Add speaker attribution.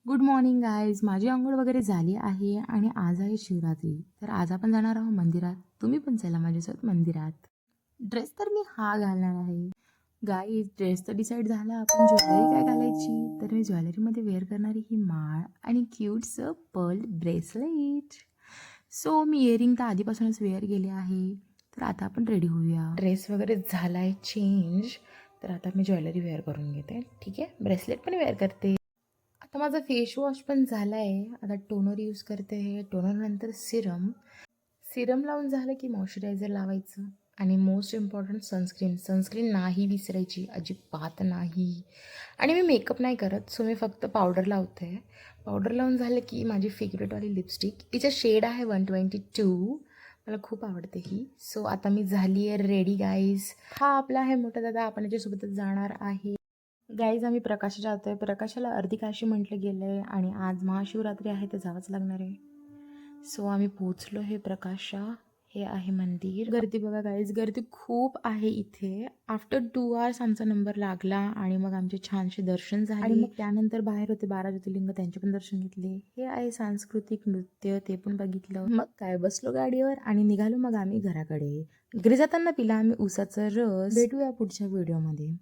Speaker 1: Good morning guys. माझी अंघोळ वगैरे झाली आहे आणि आज आहे शिवरात्री. तर आज आपण जाणार आहोत मंदिरात. तुम्ही पण चला माझ्यासोबत मंदिरात. ड्रेस तर मी हा घालणार आहे. गाईज, ड्रेस तर डिसाईड झाला, आपण ज्वेलरी काय घालायची. तर मी ज्वेलरीमध्ये वेअर करणारी ही माळ आणि क्यूटचं पर्ल ब्रेसलेट. सो मी इयरिंग तर आधीपासूनच वेअर केले आहे. तर आता आपण रेडी होऊया. ड्रेस वगैरे झाला आहे चेंज. तर आता मी ज्वेलरी वेअर करून घेते. ठीक आहे, ब्रेसलेट पण वेअर करते. आता माझा फेस वॉश पण झाला आहे. आता टोनर यूज करते आहे. टोनरनंतर सिरम लावून झालं की मॉइश्चरायझर लावायचं. आणि मोस्ट इम्पॉर्टंट सनस्क्रीन नाही विसरायची, अजिबात नाही. आणि मी मेकअप नाही करत, सो मी फक्त पावडर लावते. पावडर लावून झालं की माझी फेवरेटवाली लिपस्टिक, तिचं शेड आहे 122. मला खूप आवडते ही. सो आता मी झाली आहे रेडी गाईज. हा आपला आहे मोठा दादा, आपण याच्यासोबतच जाणार आहे. गाईज, आम्ही प्रकाशाच्या जातो आहे. प्रकाशाला अर्धी काशी म्हटलं गेलं आहे आणि आज महाशिवरात्री आहे, तर जावंच लागणार आहे. सो आम्ही पोचलो आहे प्रकाशा. हे आहे मंदिर. गर्दी बघा गाईज, गर्दी खूप आहे इथे. आफ्टर 2 आवर्स आमचा नंबर लागला आणि मग आमचे छानसे दर्शन झाले. आणि मग त्यानंतर बाहेर होते 12 ज्योतिर्लिंग, त्यांचे पण दर्शन घेतले. हे आहे सांस्कृतिक नृत्य, ते पण बघितलं. मग काय, बसलो गाडीवर आणि निघालो मग आम्ही घराकडे. घरी जाताना पिला आम्ही उसाचा रस. भेटूया पुढच्या व्हिडिओमध्ये.